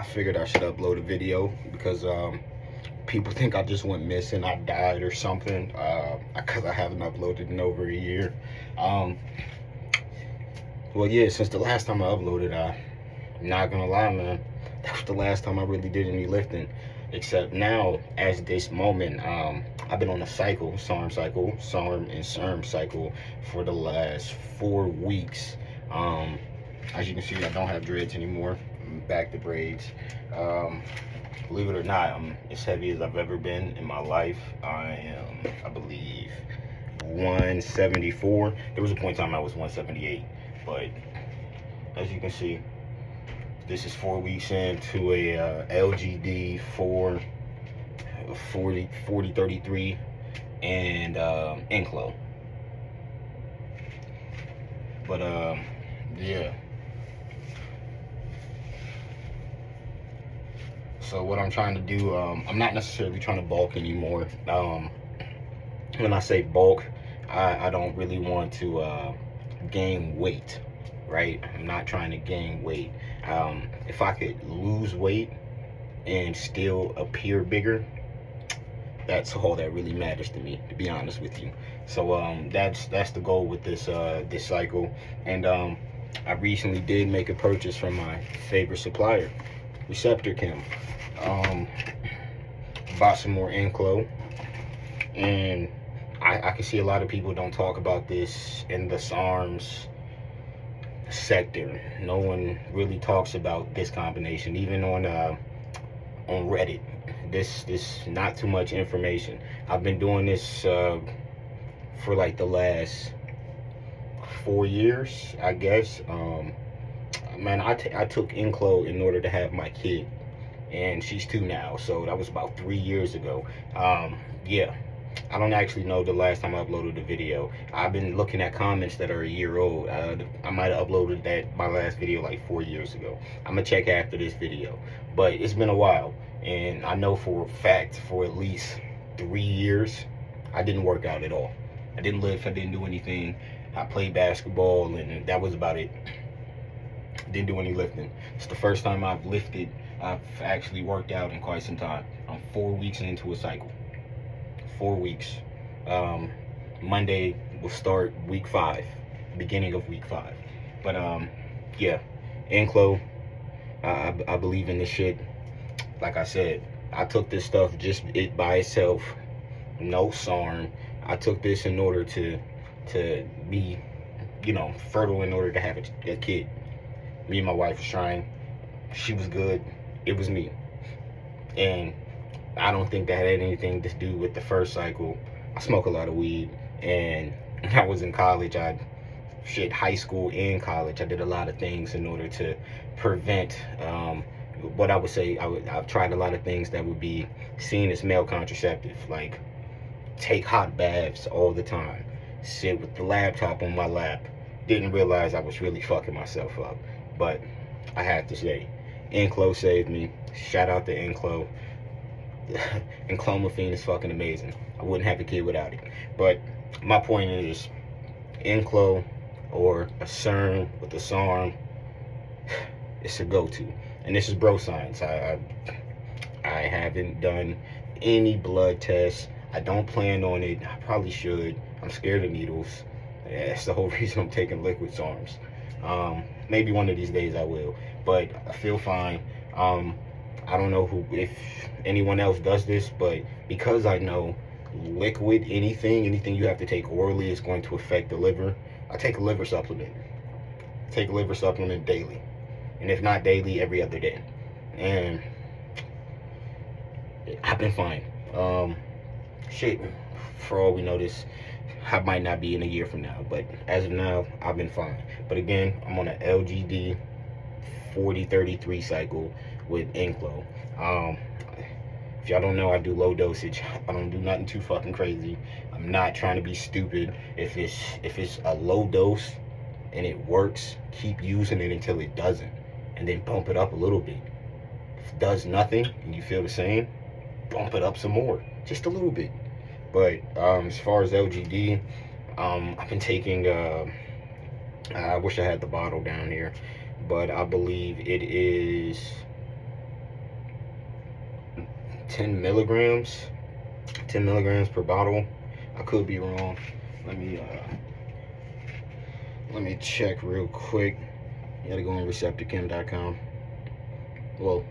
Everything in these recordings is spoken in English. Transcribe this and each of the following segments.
I figured I should upload a video because people think I just went missing, I died or something, because I haven't uploaded in over a year. Well, yeah, since the last time I uploaded, I'm not gonna lie, man, that was the last time I really did any lifting. Except now, as this moment, I've been on a cycle, SARM cycle, SARM and SERM cycle for the last 4 weeks. As you can see, I don't have dreads anymore. I'm back to braids. Believe it or not, I'm as heavy as I've ever been in my life. I am, I believe, 174. There was a point in time I was 178, but as you can see, this is 4 weeks into a Lgd4033 and Enclo. But yeah. So what I'm trying to do, I'm not necessarily trying to bulk anymore. When I say bulk, I don't really want to gain weight, right? I'm not trying to gain weight. If I could lose weight and still appear bigger, that's all that really matters to me, to be honest with you. So that's the goal with this this cycle. And I recently did make a purchase from my favorite supplier, Receptor Chem. Bought some more Enclo, and I can see a lot of people don't talk about this in the SARMs sector. No one really talks about this combination, even on Reddit. This not too much information. I've been doing this for like the last 4 years, I guess. Man, I took Enclo in order to have my kid, and she's 2 now, so that was about 3 years ago. Yeah, I don't actually know the last time I uploaded a video. I've been looking at comments that are a year old. I might have uploaded my last video like 4 years ago. I'm gonna check after this video, but it's been a while, and I know for a fact for at least 3 years I didn't work out at all. I didn't lift, I didn't do anything. I played basketball, and that was about it. Didn't do any lifting. It's the first time I've actually worked out in quite some time. I'm 4 weeks into a cycle. 4 weeks. Monday will start week 5, beginning of week 5. But yeah, Enclo, I believe in this shit. Like I said, I took this stuff just it by itself, no SARM. I took this in order to be, you know, fertile, in order to have a kid. Me and my wife was trying. She was good. It was me. And I don't think that had anything to do with the first cycle. I smoke a lot of weed, and when I was in college, high school and college, I did a lot of things in order to prevent what I would say. I've tried a lot of things that would be seen as male contraceptive, like take hot baths all the time, sit with the laptop on my lap. Didn't realize I was really fucking myself up, but I have to say, Enclo saved me. Shout out to Enclo. Enclomorphine is fucking amazing. I wouldn't have a kid without it. But my point is, Enclo or a SERM with a SARM, it's a go-to. And this is bro science. I haven't done any blood tests. I don't plan on it. I probably should. I'm scared of needles. That's the whole reason I'm taking liquid SARMs. Maybe one of these days I will, but I feel fine. I don't know if anyone else does this, but because I know liquid, anything you have to take orally is going to affect the liver, I take a liver supplement. I take a liver supplement daily, and if not daily, every other day. And I've been fine. Shit, for all we know, this I might not be in a year from now, but as of now, I've been fine. But again, I'm on an Lgd4033 cycle with Enclo. If y'all don't know, I do low dosage. I don't do nothing too fucking crazy. I'm not trying to be stupid. If it's a low dose and it works, keep using it until it doesn't, and then bump it up a little bit. If it does nothing and you feel the same, bump it up some more, just a little bit. But as far as Lgd, I've been taking, I wish I had the bottle down here, but I believe it is 10 milligrams per bottle. I could be wrong. Let me check real quick. You gotta go on receptichem.com. Well,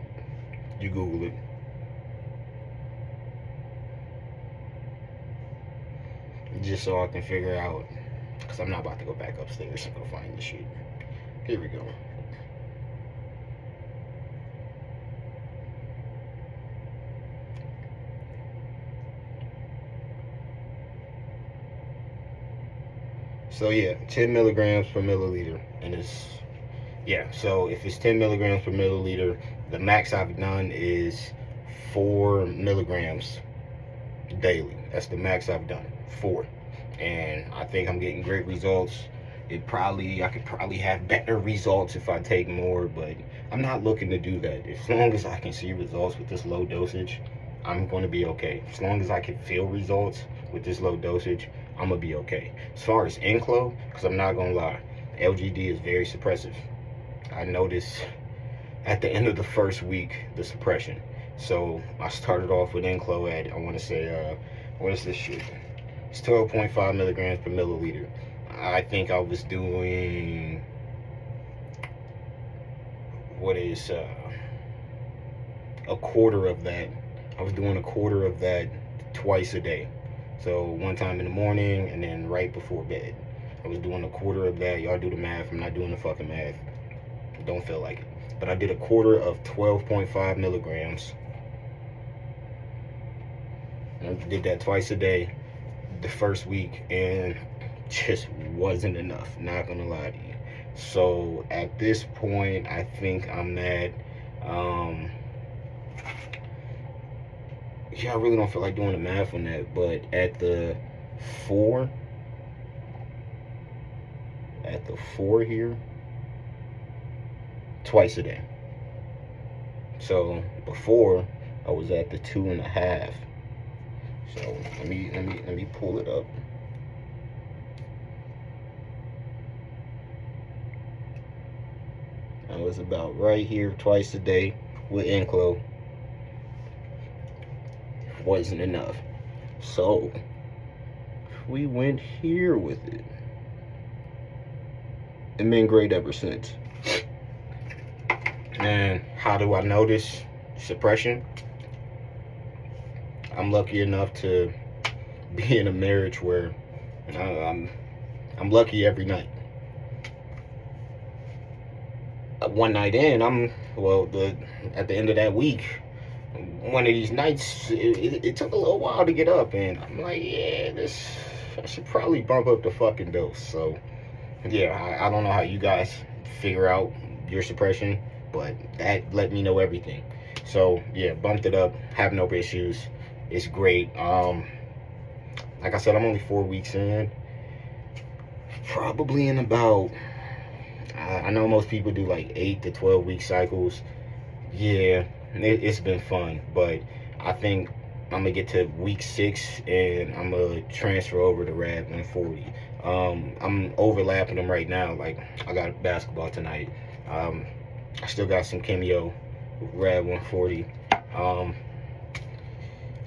you Google it. Just so I can figure out, because I'm not about to go back upstairs and go find the shit. Here we go. So yeah, 10 milligrams per milliliter, and it's, yeah, so if it's 10 milligrams per milliliter, the max I've done is 4 milligrams daily. That's the max I've done, 4. And I think I'm getting great results. I could probably have better results if I take more, but I'm not looking to do that. As long as I can see results with this low dosage, I'm going to be okay. As long as I can feel results with this low dosage, I'm going to be okay. As far as Enclo, because I'm not going to lie, Lgd is very suppressive. I noticed at the end of the first week, the suppression. So I started off with Enclo at, I want to say, what is this shit? It's 12.5 milligrams per milliliter. I think I was doing, what is, a quarter of that. I was doing a quarter of that twice a day. So one time in the morning and then right before bed. I was doing a quarter of that. Y'all do the math. I'm not doing the fucking math. Don't feel like it. But I did a quarter of 12.5 milligrams. I did that twice a day the first week, and just wasn't enough, not gonna lie to you. So at this point, I think I'm at, yeah, I really don't feel like doing the math on that, but at the 4 here, twice a day. So before I was at the 2.5. So let me pull it up. I was about right here twice a day with Enclo. Wasn't enough. So we went here with it. And been great ever since. And how do I notice suppression? I'm lucky enough to be in a marriage where I'm lucky every night. One night in, at the end of that week, one of these nights, it took a little while to get up, and I'm like, yeah, I should probably bump up the fucking dose. So yeah, I don't know how you guys figure out your suppression, but that let me know everything. So yeah, bumped it up, have no issues. It's great. Like I said, I'm only 4 weeks in. Probably in about, I know most people do like 8 to 12 week cycles. Yeah, it's been fun, but I think I'm gonna get to week 6 and I'm gonna transfer over to Rad140. I'm overlapping them right now. Like, I got basketball tonight. I still got some chemio with Rad140.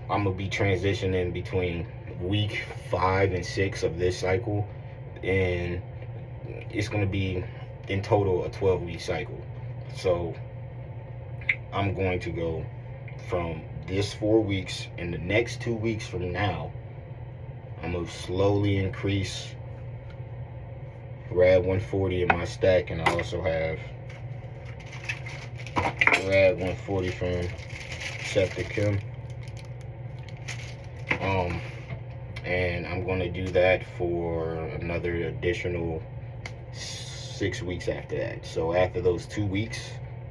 I'm gonna be transitioning between week 5 and 6 of this cycle, and it's gonna be in total a 12-week cycle. So I'm going to go from this 4 weeks, and the next 2 weeks from now, I'm gonna slowly increase Rad140 in my stack, and I also have Rad140 from Receptichem. And I'm going to do that for another additional 6 weeks after that. So after those 2 weeks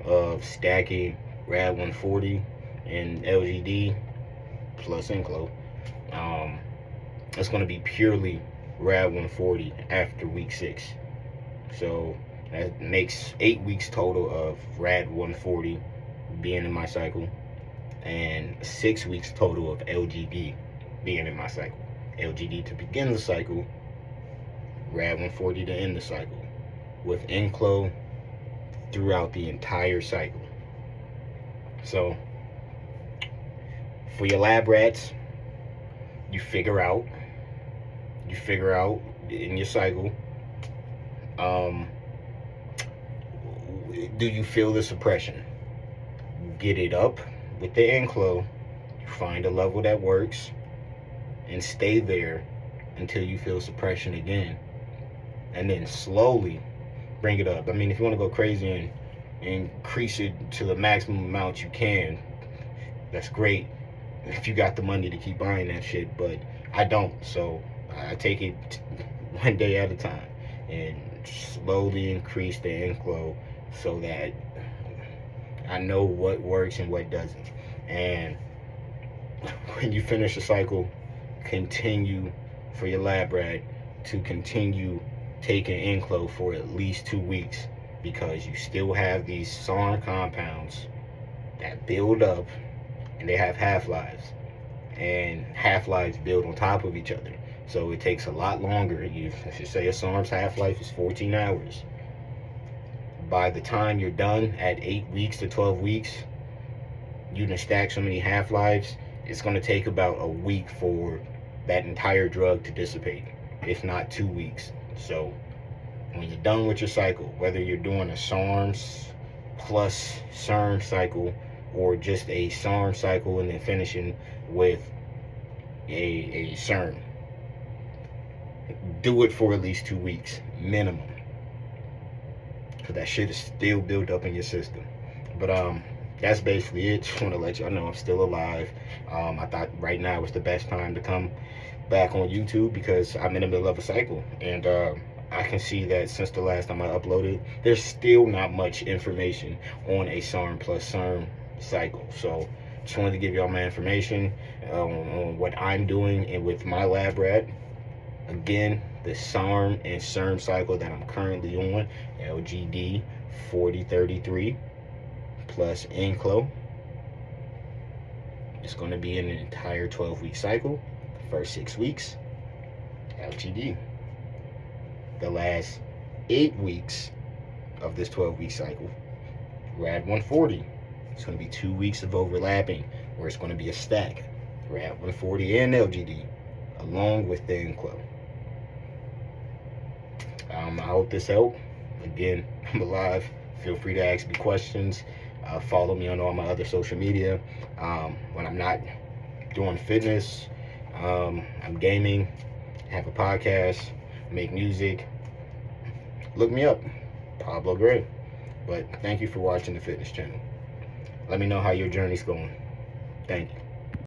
of stacking Rad140 and Lgd plus Enclo, it's going to be purely Rad140 after week 6. So that makes 8 weeks total of Rad140 being in my cycle, and 6 weeks total of Lgd being in my cycle. Lgd to begin the cycle, Rad140 to end the cycle, with Enclo throughout the entire cycle. So For your lab rats, you figure out in your cycle, do you feel the suppression? Get it up with the Enclo, find a level that works, and stay there until you feel suppression again. And then slowly bring it up. I mean, if you want to go crazy and increase it to the maximum amount you can, that's great if you got the money to keep buying that shit, but I don't, so I take it one day at a time and slowly increase the Enclo so that I know what works and what doesn't. And when you finish a cycle, continue for your lab rat to continue taking Enclo for at least 2 weeks, because you still have these SARM compounds that build up, and they have half-lives, and half-lives build on top of each other, so it takes a lot longer. If you say a SARM's half-life is 14 hours, by the time you're done at 8 weeks to 12 weeks, you can stack so many half-lives, it's going to take about a week for that entire drug to dissipate, if not 2 weeks. So when you're done with your cycle, whether you're doing a SARMs plus SERM cycle or just a SARM cycle and then finishing with a SERM, do it for at least 2 weeks minimum, because that shit is still built up in your system. But that's basically it. Just want to let y'all know I'm still alive. I thought right now was the best time to come back on YouTube, because I'm in the middle of a cycle, and I can see that since the last time I uploaded, there's still not much information on a SARM+SERM cycle. So just wanted to give y'all my information on what I'm doing and with my lab rat. Again, the SARM and SERM cycle that I'm currently on, Lgd4033 plus Enclo. It's going to be an entire 12-week cycle. The first 6 weeks, Lgd. The last 8 weeks of this 12-week cycle, Rad140. It's going to be 2 weeks of overlapping, where it's going to be a stack, Rad140 and Lgd, along with the Enclo. I hope this helped. Again, I'm alive. Feel free to ask me questions. Follow me on all my other social media. When I'm not doing fitness, I'm gaming, have a podcast, make music. Look me up, Pablo Gray. But thank you for watching the fitness channel. Let me know how your journey's going. Thank you.